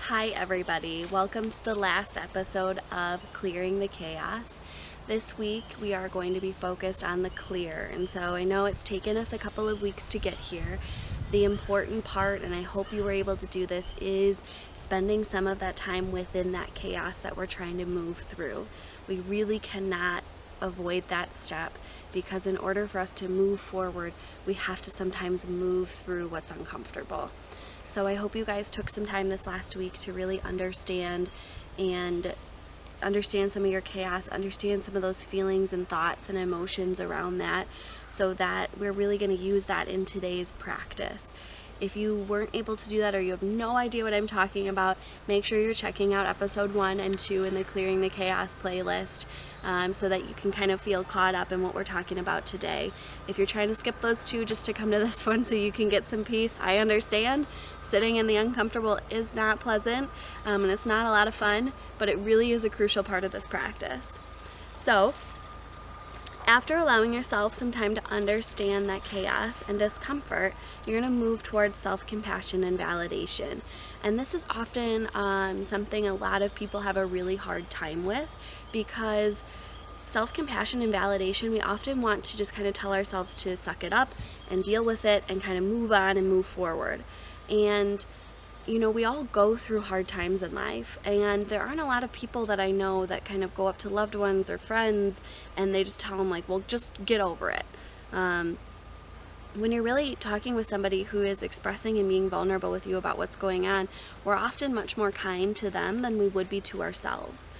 Hi everybody, welcome to the last episode of Clearing the Chaos. This week we are going to be focused on the clear, and so I know it's taken us a couple of weeks to get here. The important part, and I hope you were able to do this, is spending some of that time within that chaos that we're trying to move through. We really cannot avoid that step because in order for us to move forward, we have to sometimes move through what's uncomfortable. So I hope you guys took some time this last week to really understand some of your chaos, understand some of those feelings and thoughts and emotions around that, so that we're really going to use that in today's practice. If you weren't able to do that or you have no idea what I'm talking about, make sure you're checking out episode 1 and 2 in the Clearing the Chaos playlist so that you can kind of feel caught up in what we're talking about today. If you're trying to skip those two just to come to this one so you can get some peace, I understand. Sitting in the uncomfortable is not pleasant and it's not a lot of fun, but it really is a crucial part of this practice. So, after allowing yourself some time to understand that chaos and discomfort, you're going to move towards self-compassion and validation. And this is often something a lot of people have a really hard time with, because self-compassion and validation, we often want to just kind of tell ourselves to suck it up and deal with it and kind of move on and move forward. And we all go through hard times in life, and there aren't a lot of people that I know that kind of go up to loved ones or friends and they just tell them like, well, just get over it. When you're really talking with somebody who is expressing and being vulnerable with you about what's going on, we're often much more kind to them than we would be to ourselves.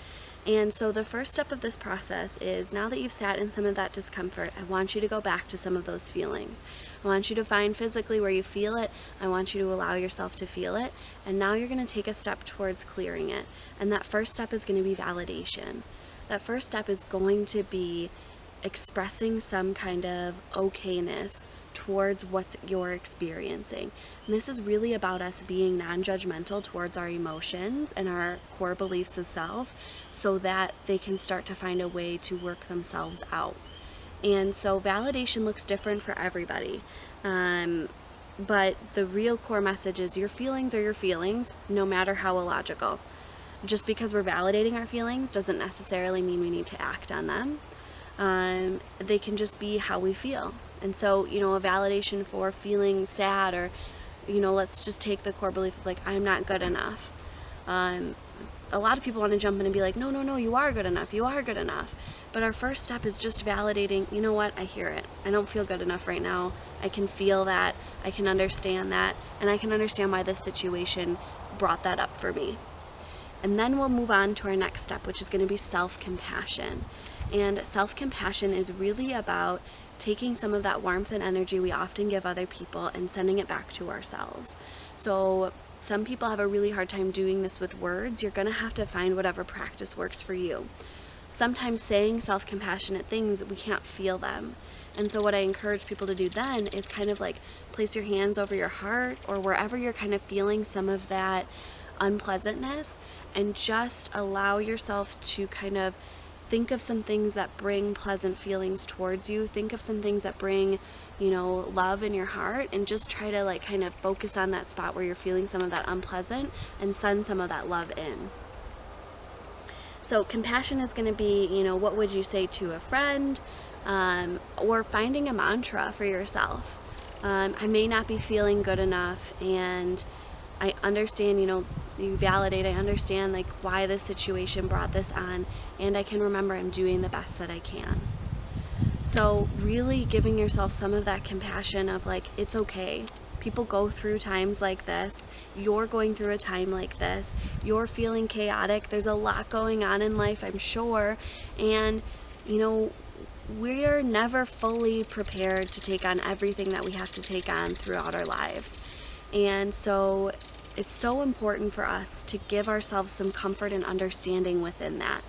And so the first step of this process is, now that you've sat in some of that discomfort, I want you to go back to some of those feelings. I want you to find physically where you feel it. I want you to allow yourself to feel it. And now you're going to take a step towards clearing it. And that first step is going to be validation. That first step is going to be expressing some kind of okayness towards what you're experiencing. And this is really about us being non-judgmental towards our emotions and our core beliefs of self, so that they can start to find a way to work themselves out. And so validation looks different for everybody. But the real core message is your feelings are your feelings, no matter how illogical. Just because we're validating our feelings doesn't necessarily mean we need to act on them. They can just be how we feel. And so, a validation for feeling sad, or, let's just take the core belief of like, I'm not good enough. A lot of people want to jump in and be like, no, you are good enough, you are good enough. But our first step is just validating, you know what, I hear it. I don't feel good enough right now. I can feel that, I can understand that, and I can understand why this situation brought that up for me. And then we'll move on to our next step, which is going to be self-compassion. And self-compassion is really about taking some of that warmth and energy we often give other people and sending it back to ourselves. So some people have a really hard time doing this with words. You're going to have to find whatever practice works for you. Sometimes saying self-compassionate things, we can't feel them. And so what I encourage people to do then is kind of like place your hands over your heart or wherever you're kind of feeling some of that unpleasantness, and just allow yourself to kind of think of some things that bring pleasant feelings towards you. Think of some things that bring, love in your heart, and just try to like kind of focus on that spot where you're feeling some of that unpleasant and send some of that love in. So compassion is going to be, what would you say to a friend, or finding a mantra for yourself. I may not be feeling good enough, and I understand, you validate, I understand like why this situation brought this on, and I can remember I'm doing the best that I can. So really giving yourself some of that compassion of like, it's okay. People go through times like this. You're going through a time like this. You're feeling chaotic. There's a lot going on in life, I'm sure. And, we're never fully prepared to take on everything that we have to take on throughout our lives. And so it's so important for us to give ourselves some comfort and understanding within that.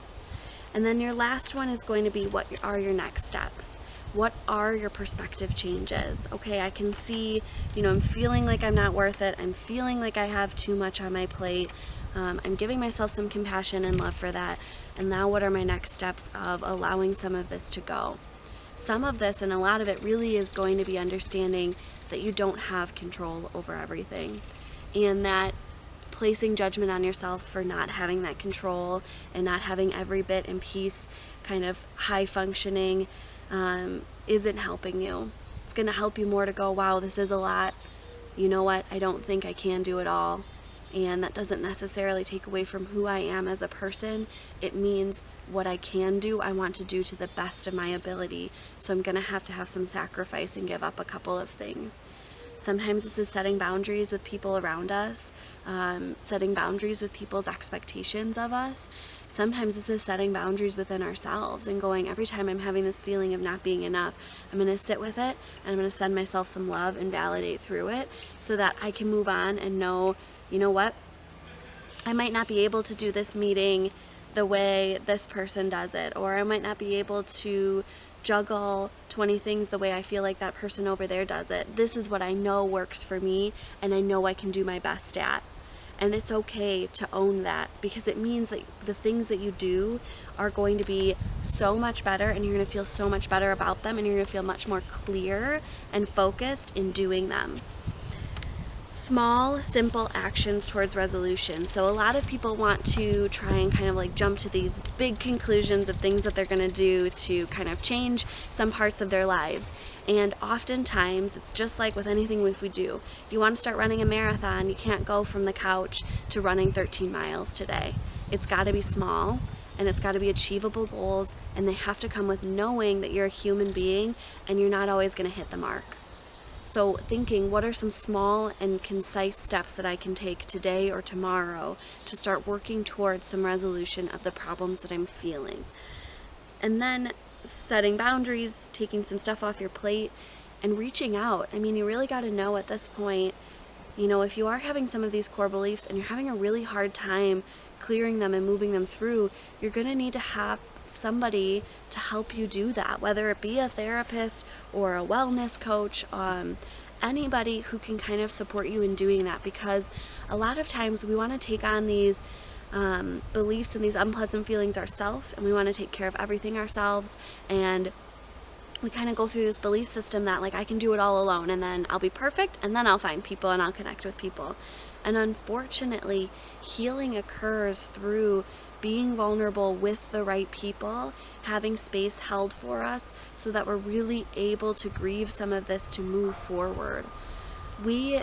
And then your last one is going to be, what are your next steps? What are your perspective changes? Okay, I can see, I'm feeling like I'm not worth it. I'm feeling like I have too much on my plate. I'm giving myself some compassion and love for that. And now what are my next steps of allowing some of this to go? Some of this, and a lot of it, really is going to be understanding that you don't have control over everything, and that placing judgment on yourself for not having that control and not having every bit in peace, kind of high functioning, isn't helping you. It's going to help you more to go, wow, this is a lot. You know what? I don't think I can do it all. And that doesn't necessarily take away from who I am as a person. It means what I can do, I want to do to the best of my ability. So I'm going to have some sacrifice and give up a couple of things. Sometimes this is setting boundaries with people around us, setting boundaries with people's expectations of us. Sometimes this is setting boundaries within ourselves and going, every time I'm having this feeling of not being enough, I'm going to sit with it and I'm going to send myself some love and validate through it so that I can move on and know, you know what, I might not be able to do this meeting the way this person does it, or I might not be able to juggle 20 things the way I feel like that person over there does it. This is what I know works for me, and I know I can do my best at. And it's okay to own that, because it means that the things that you do are going to be so much better, and you're going to feel so much better about them, and you're going to feel much more clear and focused in doing them. Small, simple actions towards resolution. So a lot of people want to try and kind of like jump to these big conclusions of things that they're going to do to kind of change some parts of their lives. And oftentimes, it's just like with anything if we do. You want to start running a marathon, you can't go from the couch to running 13 miles today. It's got to be small, and it's got to be achievable goals, and they have to come with knowing that you're a human being and you're not always going to hit the mark. So thinking, what are some small and concise steps that I can take today or tomorrow to start working towards some resolution of the problems that I'm feeling? And then setting boundaries, taking some stuff off your plate, and reaching out. I mean, you really got to know at this point, you know, if you are having some of these core beliefs and you're having a really hard time clearing them and moving them through, you're going to need to have somebody to help you do that, whether it be a therapist or a wellness coach, anybody who can kind of support you in doing that, because a lot of times we want to take on these beliefs and these unpleasant feelings ourselves, and we want to take care of everything ourselves, and we kind of go through this belief system that like I can do it all alone, and then I'll be perfect, and then I'll find people and I'll connect with people. And unfortunately, healing occurs through being vulnerable with the right people, having space held for us so that we're really able to grieve some of this to move forward. We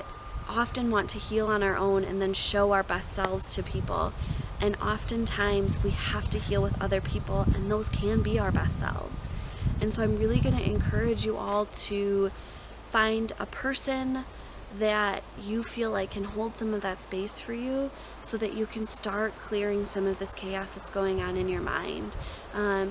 often want to heal on our own and then show our best selves to people. And oftentimes we have to heal with other people, and those can be our best selves. And so I'm really going to encourage you all to find a person that you feel like can hold some of that space for you so that you can start clearing some of this chaos that's going on in your mind.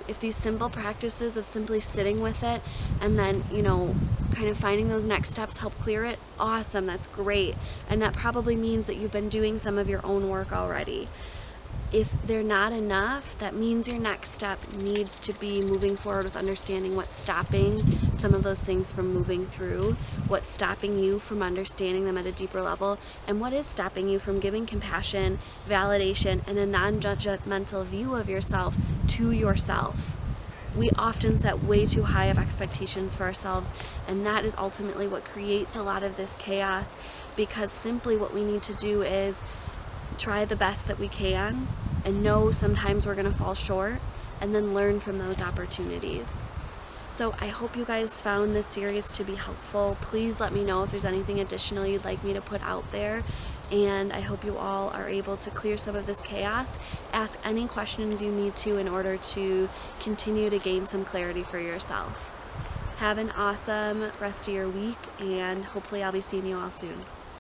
If these simple practices of simply sitting with it and then, you know, kind of finding those next steps help clear it, awesome, that's great. And that probably means that you've been doing some of your own work already. If they're not enough, that means your next step needs to be moving forward with understanding what's stopping some of those things from moving through, what's stopping you from understanding them at a deeper level, and what is stopping you from giving compassion, validation, and a non-judgmental view of yourself to yourself. We often set way too high of expectations for ourselves, and that is ultimately what creates a lot of this chaos, because simply what we need to do is try the best that we can and know sometimes we're going to fall short, and then learn from those opportunities. So I hope you guys found this series to be helpful. Please let me know if there's anything additional you'd like me to put out there, and I hope you all are able to clear some of this chaos. Ask any questions you need to in order to continue to gain some clarity for yourself. Have an awesome rest of your week, and hopefully I'll be seeing you all soon.